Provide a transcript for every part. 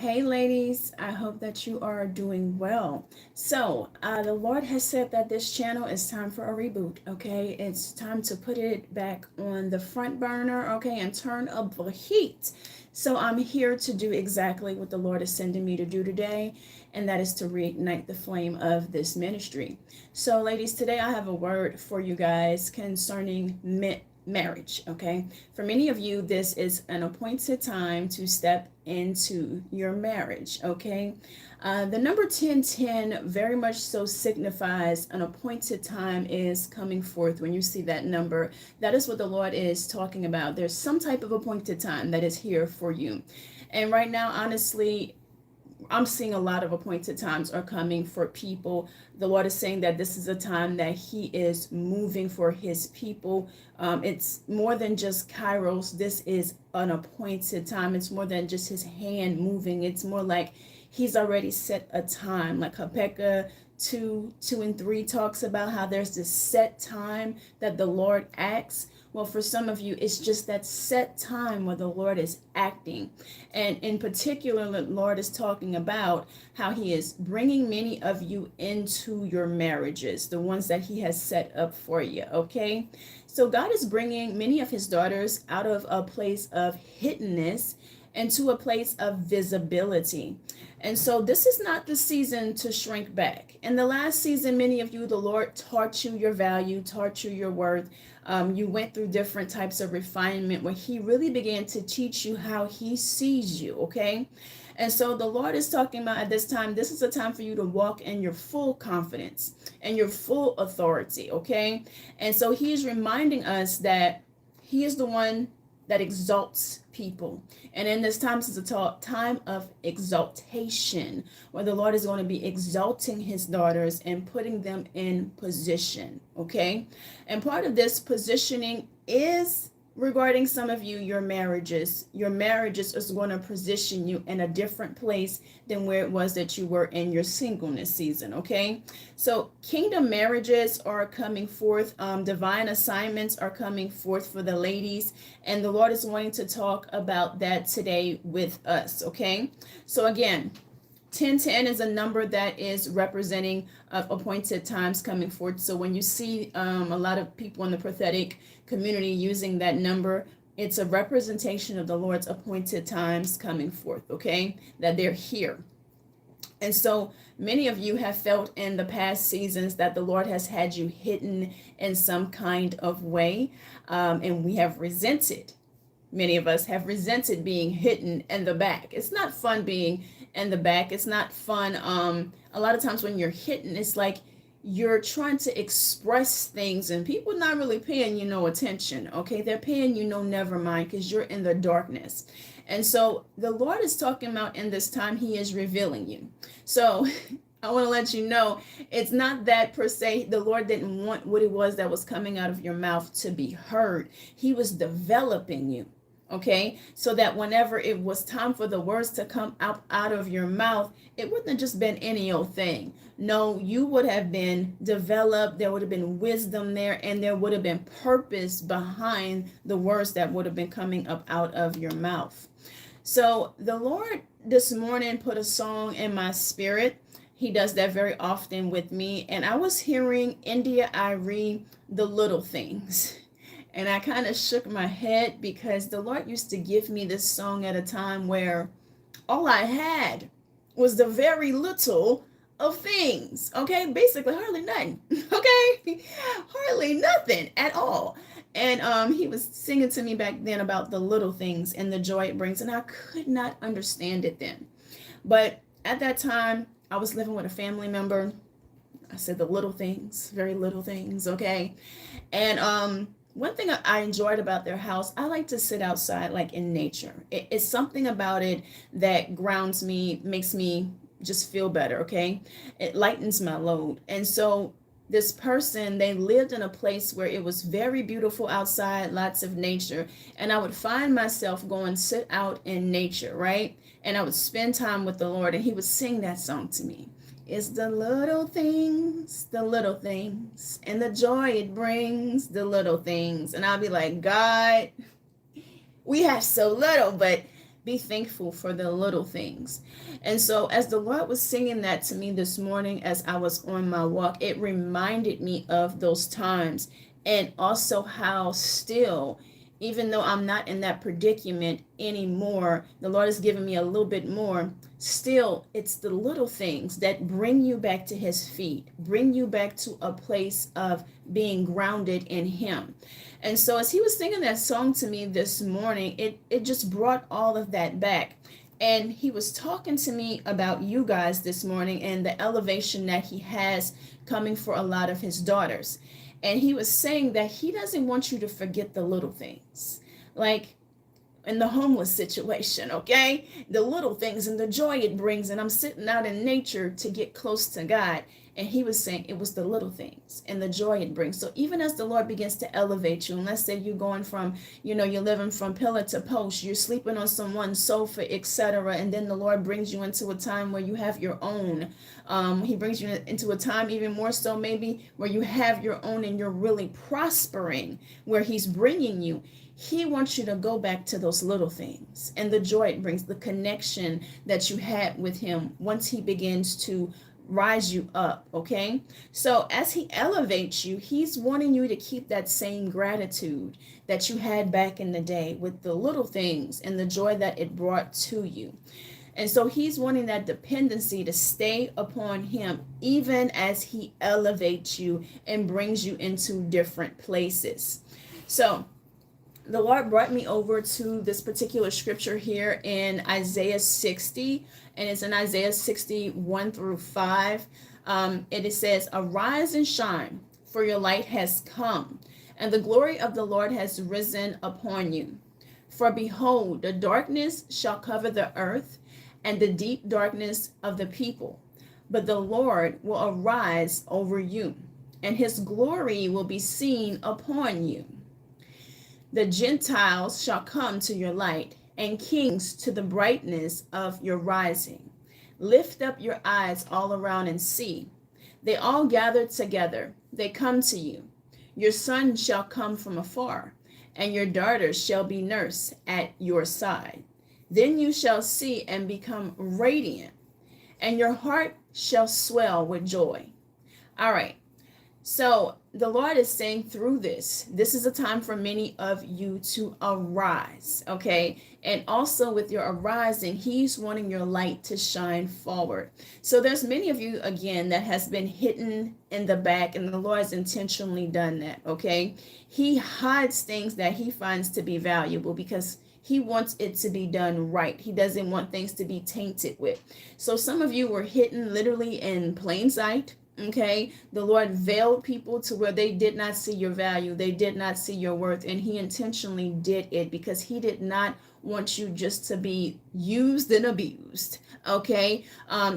Hey, ladies, I hope that you are doing well. The Lord has said that this channel is time for a reboot, okay? It's time to put it back on the front burner, okay, and turn up the heat. So, I'm here to do exactly what the Lord is sending me to do today, and that is to reignite the flame of this ministry. So, ladies, today I have a word for you guys concerning marriage, okay? For many of you, this is an appointed time to step into your marriage, okay? The number 1010 very much so signifies an appointed time is coming forth. When you see that number, that is what the Lord is talking about. There's some type of appointed time that is here for you. And right now, honestly, I'm seeing a lot of appointed times are coming for people. The Lord is saying that this is a time that He is moving for His people. It's more than just Kairos. This is an appointed time. It's more than just His hand moving. It's more like He's already set a time. Like Habakkuk 2 and 3 talks about how there's this set time that the Lord acts. Well, for some of you, it's just that set time where the Lord is acting. And in particular, the Lord is talking about how He is bringing many of you into your marriages, the ones that He has set up for you, okay? So God is bringing many of His daughters out of a place of hiddenness into a place of visibility. And so this is not the season to shrink back. In the last season, many of you, the Lord taught you your value, taught you your worth. You went through different types of refinement where He really began to teach you how He sees you, okay? And so the Lord is talking about at this time, this is a time for you to walk in your full confidence and your full authority, okay? And so He is reminding us that He is the one that exalts people. And in this time, this is a time of exaltation, where the Lord is going to be exalting His daughters and putting them in position, okay? And part of this positioning is regarding some of you, your marriages. Your marriages is going to position you in a different place than where it was that you were in your singleness season, okay? So kingdom marriages are coming forth. Divine assignments are coming forth for the ladies. And the Lord is wanting to talk about that today with us, okay? So again, 1010 is a number that is representing appointed times coming forth. So when you see a lot of people in the prophetic community using that number, it's a representation of the Lord's appointed times coming forth, okay? That they're here. And so many of you have felt in the past seasons that the Lord has had you hidden in some kind of way, and we have resented. Many of us have resented being hidden in the back. It's not fun being in the back. It's not fun. A lot of times when you're hidden, it's like you're trying to express things and people not really paying you no attention, okay? They're paying you no never mind because you're in the darkness. And so the Lord is talking about in this time, He is revealing you. So I want to let you know, it's not that per se, the Lord didn't want what it was that was coming out of your mouth to be heard. He was developing you. Okay, so that whenever it was time for the words to come out of your mouth, it wouldn't have just been any old thing. No, you would have been developed. There would have been wisdom there, and there would have been purpose behind the words that would have been coming up out of your mouth. So the Lord this morning put a song in my spirit. He does that very often with me. And I was hearing India Irie, The Little Things. And I kind of shook my head because the Lord used to give me this song at a time where all I had was the very little of things. Okay, basically hardly nothing. Okay, hardly nothing at all. And he was singing to me back then about the little things and the joy it brings, and I could not understand it then. But at that time, I was living with a family member. I said the little things, very little things. Okay, and one thing I enjoyed about their house, I like to sit outside like in nature. It's something about it that grounds me, makes me just feel better, okay? It lightens my load. And so this person, they lived in a place where it was very beautiful outside, lots of nature. And I would find myself going sit out in nature, right? And I would spend time with the Lord, and He would sing that song to me. It's the little things, and the joy it brings, the little things. And I'll be like, God, we have so little, but Be thankful for the little things. And so as the Lord was singing that to me this morning as I was on my walk, it reminded me of those times, and also how still, even though I'm not in that predicament anymore, the Lord has given me a little bit more. Still, it's the little things that bring you back to his feet, bring you back to a place of being grounded in him. And so as he was singing that song to me this morning, it just brought all of that back. And he was talking to me about you guys this morning and the elevation that he has coming for a lot of his daughters. And he was saying that he doesn't want you to forget the little things. Like in the homeless situation, okay? The little things and the joy it brings. And I'm sitting out in nature to get close to God. And he was saying it was the little things and the joy it brings. So even as the Lord begins to elevate you, and let's say you're going from, you're living from pillar to post, you're sleeping on someone's sofa, etc. And then the Lord brings you into a time where you have your own. He brings you into a time even more so maybe where you have your own and you're really prospering where he's bringing you. He wants you to go back to those little things and the joy it brings, the connection that you had with him once he begins to rise you up, okay? So as he elevates you, he's wanting you to keep that same gratitude that you had back in the day with the little things and the joy that it brought to you. And so he's wanting that dependency to stay upon him even as he elevates you and brings you into different places. So the Lord brought me over to this particular scripture here in Isaiah 60, and it's in Isaiah 60, 1 through 5. It says, "Arise and shine, for your light has come, and the glory of the Lord has risen upon you. For behold, the darkness shall cover the earth, and the deep darkness of the people. But the Lord will arise over you, and his glory will be seen upon you. The Gentiles shall come to your light, and kings to the brightness of your rising. Lift up your eyes all around and see. They all gather together. They come to you. Your son shall come from afar, and your daughters shall be nursed at your side. Then you shall see and become radiant, and your heart shall swell with joy." All right. So the Lord is saying through this is a time for many of you to arise, okay? And also with your arising, he's wanting your light to shine forward. So there's many of you, again, that has been hidden in the back, and the Lord has intentionally done that, okay? He hides things that he finds to be valuable because he wants it to be done right. He doesn't want things to be tainted with. So some of you were hidden literally in plain sight. Okay, the Lord veiled people to where they did not see your value, they did not see your worth, and he intentionally did it because he did not want you just to be used and abused. Okay,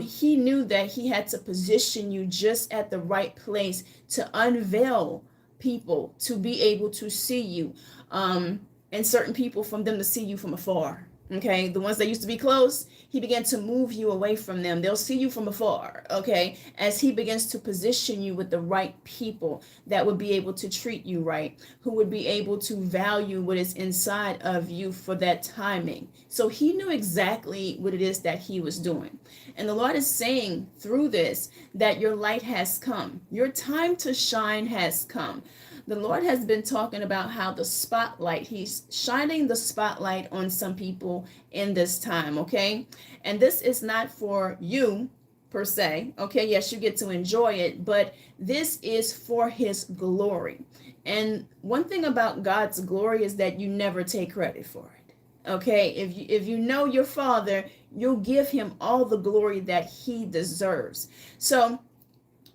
he knew that he had to position you just at the right place to unveil people to be able to see you, and certain people from them to see you from afar. Okay, the ones that used to be close, he began to move you away from them. They'll see you from afar, okay, as he begins to position you with the right people that would be able to treat you right, who would be able to value what is inside of you for that timing. So he knew exactly what it is that he was doing. And the Lord is saying through this that your light has come. Your time to shine has come. The Lord has been talking about how the spotlight, he's shining the spotlight on some people in this time, okay? And this is not for you per se, okay? Yes, you get to enjoy it, but this is for his glory. And one thing about God's glory is that you never take credit for it, okay? If you know your Father, you'll give him all the glory that he deserves. So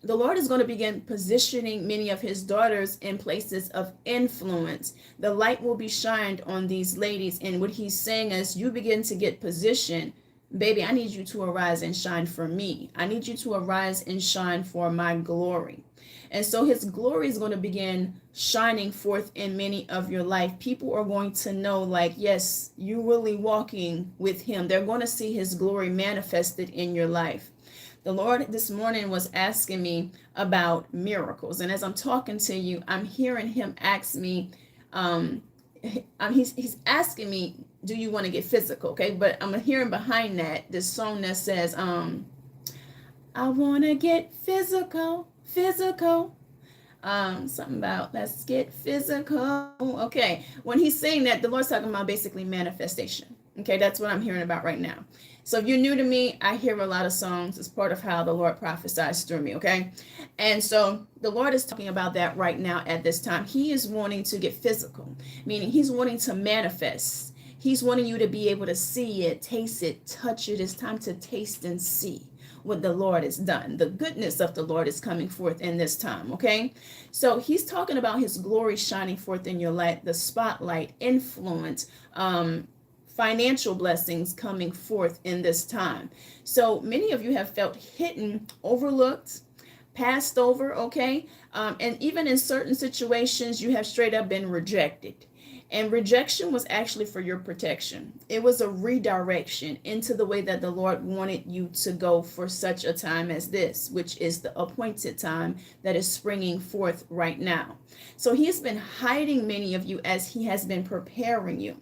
the Lord is going to begin positioning many of his daughters in places of influence. The light will be shined on these ladies. And what he's saying is, you begin to get positioned, baby, I need you to arise and shine for me. I need you to arise and shine for my glory. And so his glory is going to begin shining forth in many of your life. People are going to know, like, yes, you're really walking with him. They're going to see his glory manifested in your life. The Lord this morning was asking me about miracles. And as I'm talking to you, I'm hearing him ask me, he's asking me, do you want to get physical? Okay, but I'm hearing behind that this song that says, I want to get physical, physical. Something about let's get physical. Okay, when he's saying that, the Lord's talking about basically manifestation. Okay, that's what I'm hearing about right now. So if you're new to me, I hear a lot of songs. It's part of how the Lord prophesies through me. Okay, and so the Lord is talking about that right now at this time. He is wanting to get physical, meaning he's wanting to manifest. He's wanting you to be able to see it, taste it, touch it. It's time to taste and see what the Lord has done. The goodness of the Lord is coming forth in this time, okay? So he's talking about his glory shining forth in your light, the spotlight, influence, financial blessings coming forth in this time. So many of you have felt hidden, overlooked, passed over, okay? And even in certain situations, you have straight up been rejected. And rejection was actually for your protection. It was a redirection into the way that the Lord wanted you to go for such a time as this, which is the appointed time that is springing forth right now. So he's been hiding many of you as he has been preparing you.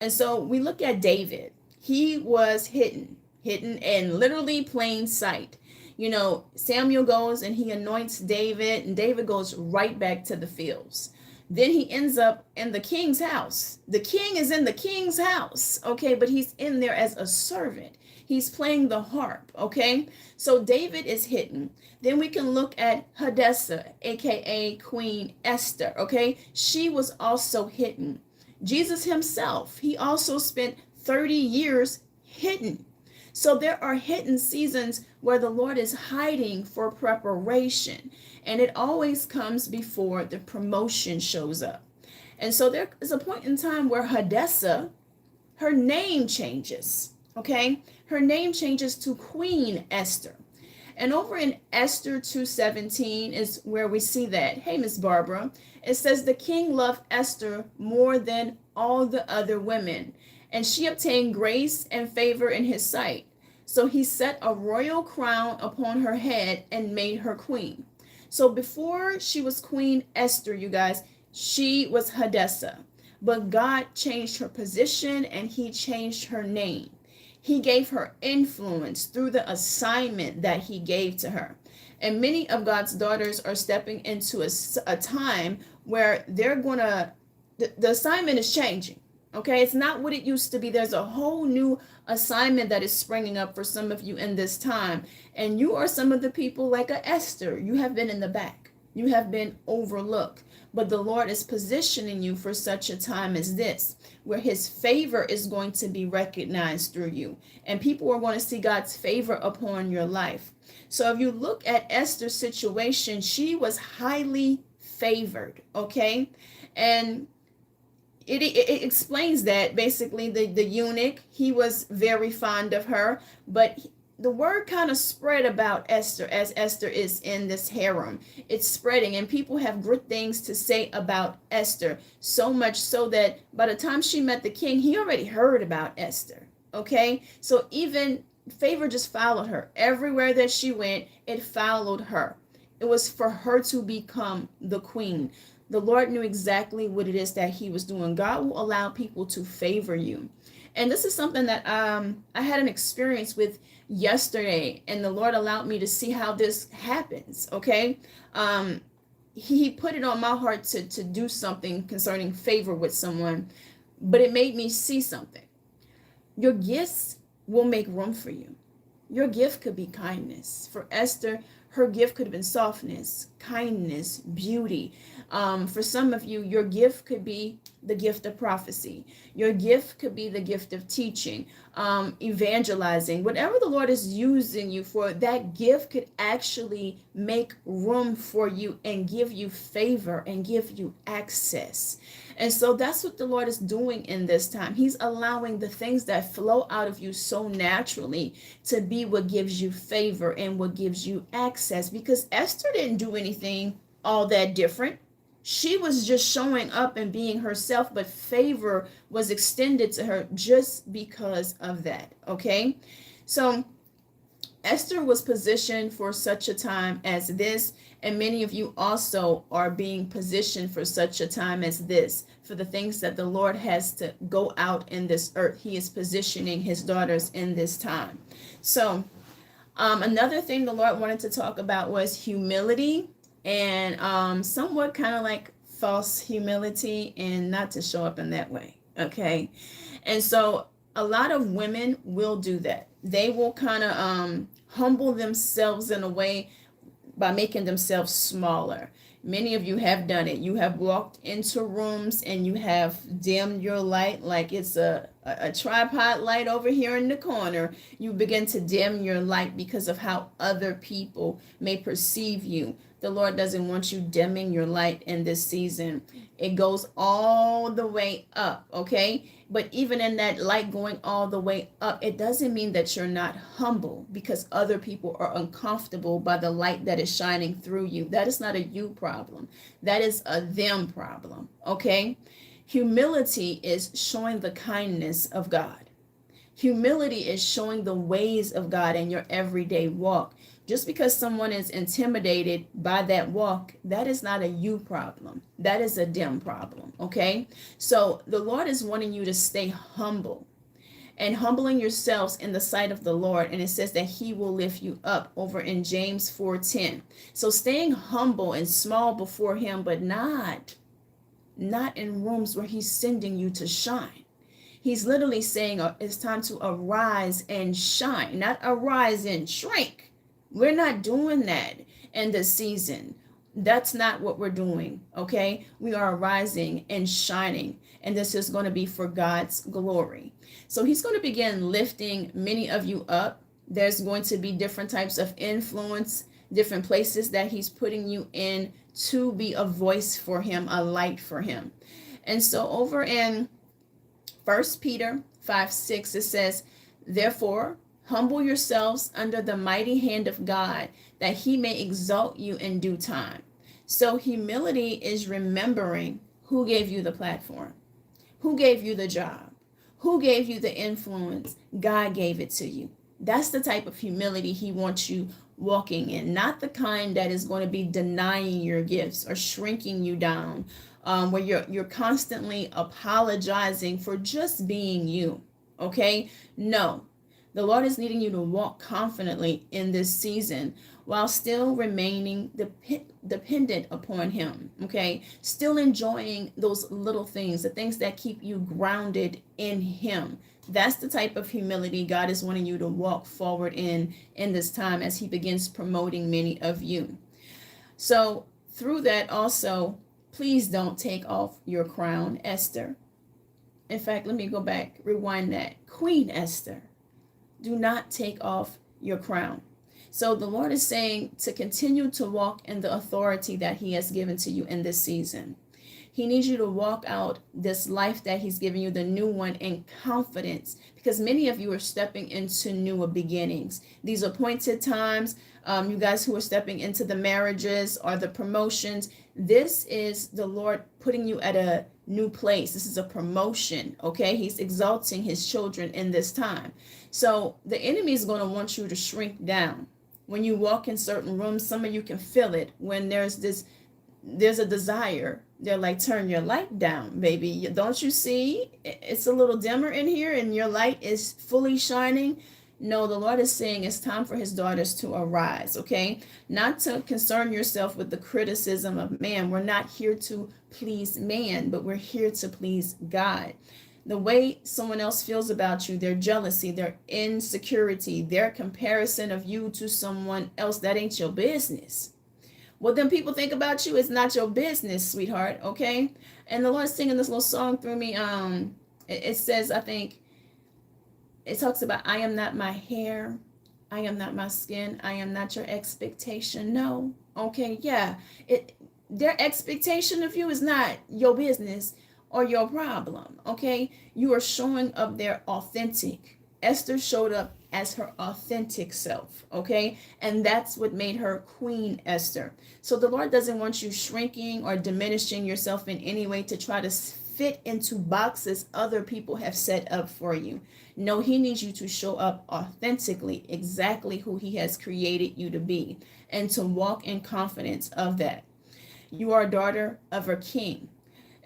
And so we look at David. He was hidden in literally plain sight. You know, Samuel goes and he anoints David, and David goes right back to the fields. Then he ends up in the king's house. The king is in the king's house, okay, but he's in there as a servant. He's playing the harp, okay? So David is hidden. Then we can look at Hadassah, aka Queen Esther, okay? She was also hidden. Jesus himself, he also spent 30 years hidden. So there are hidden seasons where the Lord is hiding for preparation. And it always comes before the promotion shows up. And so there is a point in time where Hadassah, her name changes. Okay? Her name changes to Queen Esther. And over in Esther 2:17 is where we see that. Hey, Miss Barbara. It says the king loved Esther more than all the other women, and she obtained grace and favor in his sight. So he set a royal crown upon her head and made her queen. So before she was Queen Esther, you guys, she was Hadassah. But God changed her position and he changed her name. He gave her influence through the assignment that he gave to her. And many of God's daughters are stepping into a time where they're going to, the assignment is changing. Okay, it's not what it used to be. There's a whole new assignment that is springing up for some of you in this time. And you are some of the people like a Esther. You have been in the back. You have been overlooked. But the Lord is positioning you for such a time as this, where his favor is going to be recognized through you. And people are going to see God's favor upon your life. So if you look at Esther's situation, she was highly favored, okay? And it explains that basically the eunuch, he was very fond of her, but the word kind of spread about Esther as Esther is in this harem. It's spreading and people have good things to say about Esther, so much so that by the time she met the king, he already heard about Esther, okay? So even favor just followed her. Everywhere that she went, it followed her. It was for her to become the queen. The Lord knew exactly what it is that he was doing. God will allow people to favor you. And this is something that I had an experience with yesterday, and the Lord allowed me to see how this happens, okay? He put it on my heart to do something concerning favor with someone, but it made me see something. Your gifts will make room for you. Your gift could be kindness. For Esther, her gift could have been softness, kindness, beauty. For some of you, your gift could be the gift of prophecy. Your gift could be the gift of teaching, evangelizing. Whatever the Lord is using you for, that gift could actually make room for you and give you favor and give you access. And so that's what the Lord is doing in this time. He's allowing the things that flow out of you so naturally to be what gives you favor and what gives you access. Because Esther didn't do anything all that different. She was just showing up and being herself, but favor was extended to her just because of that, okay? So Esther was positioned for such a time as this, and many of you also are being positioned for such a time as this. for the things that the Lord has to go out in this earth. He is positioning his daughters in this time. So another thing the Lord wanted to talk about was humility, and somewhat kind of like false humility, and not to show up in that way. Okay. And so a lot of women will do that. They will kind of humble themselves in a way by making themselves smaller. Many of you have done it. You have walked into rooms and you have dimmed your light like it's a tripod light over here in the corner. You begin to dim your light because of how other people may perceive you. The Lord doesn't want you dimming your light in this season. It goes all the way up, okay? But even in that light going all the way up, it doesn't mean that you're not humble because other people are uncomfortable by the light that is shining through you. That is not a you problem. That is a them problem, okay? Humility is showing the kindness of God. Humility is showing the ways of God in your everyday walk. Just because someone is intimidated by that walk, that is not a you problem. That is a them problem, okay? So the Lord is wanting you to stay humble and humbling yourselves in the sight of the Lord. And it says that he will lift you up over in James 4:10. So staying humble and small before him, but not in rooms where he's sending you to shine. He's literally saying it's time to arise and shine, not arise and shrink. We're not doing that in this season. That's not what we're doing, okay? We are rising and shining, and this is going to be for God's glory. So he's going to begin lifting many of you up. There's going to be different types of influence, different places that he's putting you in to be a voice for him, a light for him. And so over in 1 Peter 5:6, it says, therefore, humble yourselves under the mighty hand of God, that he may exalt you in due time. So humility is remembering who gave you the platform, who gave you the job, who gave you the influence. God gave it to you. That's the type of humility he wants you walking in, not the kind that is going to be denying your gifts or shrinking you down, where you're constantly apologizing for just being you. Okay? No. The Lord is needing you to walk confidently in this season while still remaining dependent upon him, okay? Still enjoying those little things, the things that keep you grounded in him. That's the type of humility God is wanting you to walk forward in this time as he begins promoting many of you. So through that also, please don't take off your crown, Esther. In fact, let me go back, rewind that. Queen Esther. Do not take off your crown. So the Lord is saying to continue to walk in the authority that he has given to you in this season. He needs you to walk out this life that he's given you, the new one, in confidence, because many of you are stepping into newer beginnings. These appointed times, you guys who are stepping into the marriages or the promotions, this is the Lord putting you at a new place. This is a promotion, okay? He's exalting his children in this time. So the enemy is going to want you to shrink down. When you walk in certain rooms, some of you can feel it. When there's a desire, they're like, turn your light down, baby. Don't you see? It's a little dimmer in here and your light is fully shining. No, the Lord is saying it's time for his daughters to arise, okay? Not to concern yourself with the criticism of man. We're not here to please man, but we're here to please God. The way someone else feels about you, their jealousy, their insecurity, their comparison of you to someone else, that ain't your business. What them people think about you is not your business, sweetheart, okay? And the Lord's singing this little song through me. It says, I think, it talks about, I am not my hair, I am not my skin, I am not your expectation. No, okay, yeah. Their expectation of you is not your business or your problem, okay? You are showing up there authentic. Esther showed up as her authentic self, okay? And that's what made her Queen Esther. So the Lord doesn't want you shrinking or diminishing yourself in any way to try to fit into boxes other people have set up for you. No, he needs you to show up authentically, exactly who he has created you to be, and to walk in confidence of that. You are a daughter of a king.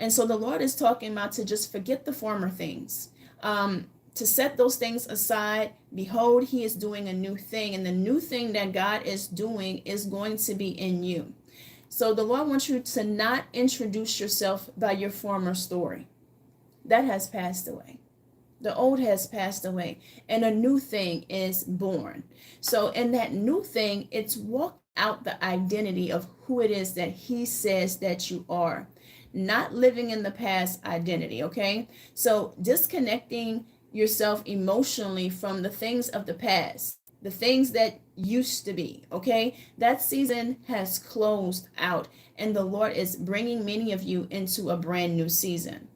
And so the Lord is talking about to just forget the former things, to set those things aside. Behold, he is doing a new thing, and the new thing that God is doing is going to be in you. So the Lord wants you to not introduce yourself by your former story. That has passed away. The old has passed away, and a new thing is born. So in that new thing, it's walking out the identity of who it is that he says that you are, not living in the past identity, okay? So disconnecting yourself emotionally from the things of the past, the things that used to be, okay? That season has closed out, and the Lord is bringing many of you into a brand new season.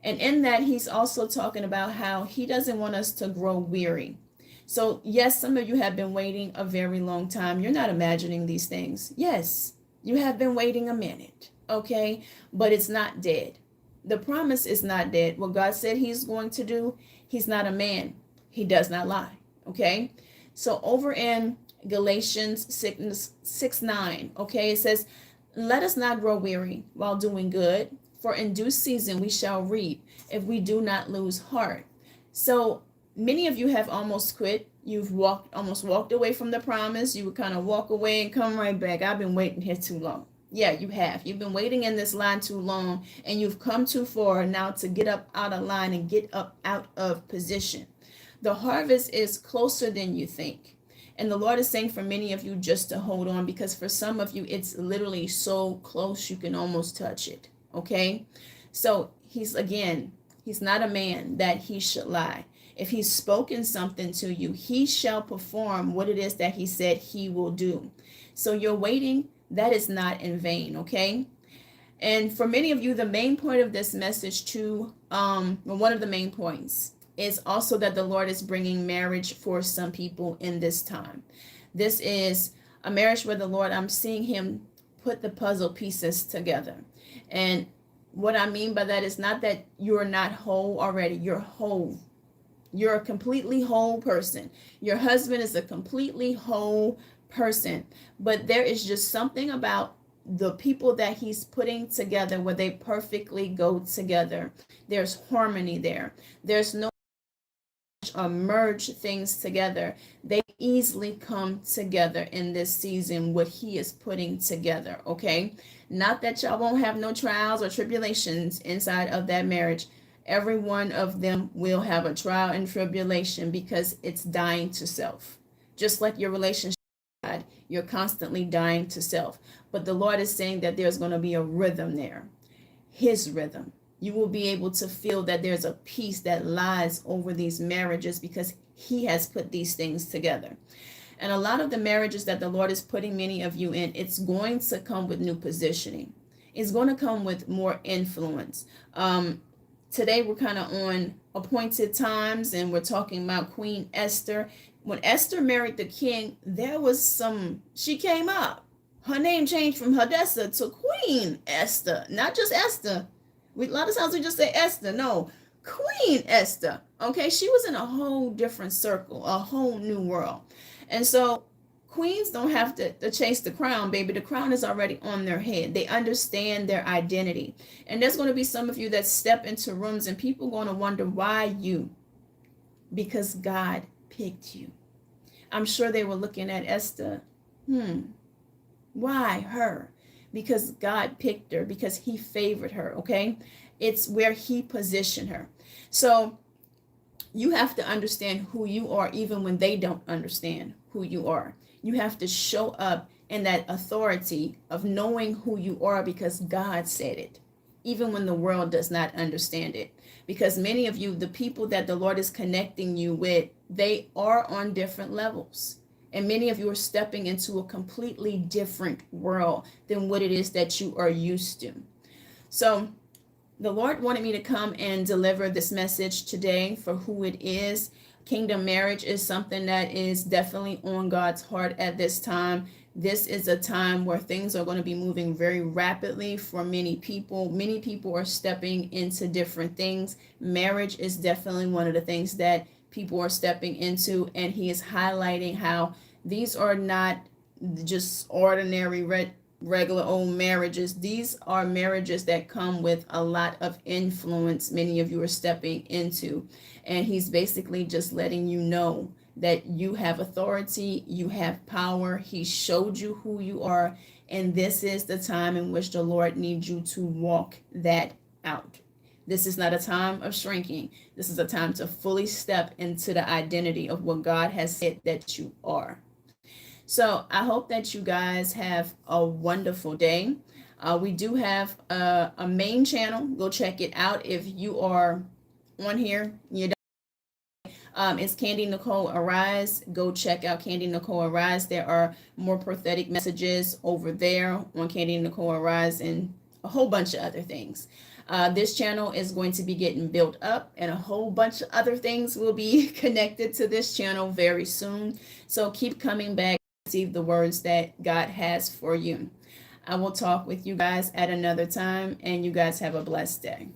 And in that, he's also talking about how he doesn't want us to grow weary. So, yes, some of you have been waiting a very long time. You're not imagining these things. Yes, you have been waiting a minute, okay? But it's not dead. The promise is not dead. What God said he's going to do, he's not a man. He does not lie, okay? So, over in Galatians 6:9, okay, it says, let us not grow weary while doing good, for in due season we shall reap if we do not lose heart. So many of you have almost quit. You've almost walked away from the promise. You would kind of walk away and come right back. I've been waiting here too long. Yeah, you have. You've been waiting in this line too long, and you've come too far now to get up out of line and get up out of position. The harvest is closer than you think. And the Lord is saying for many of you just to hold on, because for some of you, it's literally so close you can almost touch it. Okay? So he's not a man that he should lie. If he's spoken something to you, he shall perform what it is that he said he will do. So you're waiting, that is not in vain, okay? And for many of you, the main point of this message too, one of the main points is also that the Lord is bringing marriage for some people in this time. This is a marriage where the Lord, I'm seeing him put the puzzle pieces together. And what I mean by that is not that you're not whole already. You're whole. You're a completely whole person. Your husband is a completely whole person. But there is just something about the people that he's putting together where they perfectly go together. There's harmony there. There's no merge things together. They easily come together in this season, what he is putting together, okay? Not that y'all won't have no trials or tribulations inside of that marriage. Every one of them will have a trial and tribulation, because it's dying to self. Just like your relationship with God, you're constantly dying to self. But the Lord is saying that there's going to be a rhythm there, his rhythm. You will be able to feel that there's a peace that lies over these marriages, because he has put these things together. And a lot of the marriages that the Lord is putting many of you in, it's going to come with new positioning. It's going to come with more influence. Today we're kind of on appointed times, and we're talking about Queen Esther. When Esther married the king, she came up. Her name changed from Hadassah to Queen Esther, not just Esther. A lot of times we just say Esther. No, Queen Esther. Okay, she was in a whole different circle, a whole new world. And so queens don't have to chase the crown, baby. The crown is already on their head. They understand their identity. And there's going to be some of you that step into rooms and people going to wonder why you. Because God picked you. I'm sure they were looking at Esther. Why her? Because God picked her, because he favored her, okay? It's where he positioned her. So you have to understand who you are, even when they don't understand who you are. You have to show up in that authority of knowing who you are, because God said it, even when the world does not understand it. Because many of you, the people that the Lord is connecting you with, they are on different levels. And many of you are stepping into a completely different world than what it is that you are used to. So the Lord wanted me to come and deliver this message today for who it is. Kingdom marriage is something that is definitely on God's heart at this time. This is a time where things are going to be moving very rapidly for many people. Many people are stepping into different things. Marriage is definitely one of the things that people are stepping into, and he is highlighting how these are not just ordinary regular old marriages. These are marriages that come with a lot of influence many of you are stepping into. And he's basically just letting you know that you have authority, you have power. He showed you who you are, and this is the time in which the Lord needs you to walk that out. This is not a time of shrinking. This is a time to fully step into the identity of what God has said that you are. So I hope that you guys have a wonderful day. We do have a main channel. Go check it out if you are on here. It's Candy Nicole Arise. Go check out Candy Nicole Arise. There are more prophetic messages over there on Candy Nicole Arise and a whole bunch of other things. This channel is going to be getting built up, and a whole bunch of other things will be connected to this channel very soon. So keep coming back to receive the words that God has for you. I will talk with you guys at another time, and you guys have a blessed day.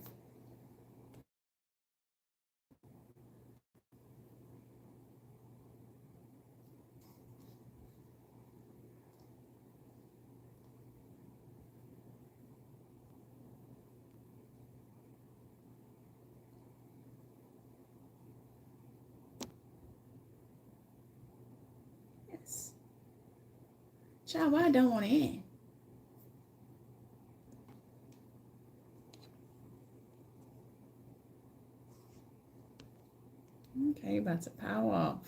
Yes. Child, why I don't want to end? Okay, about to power off.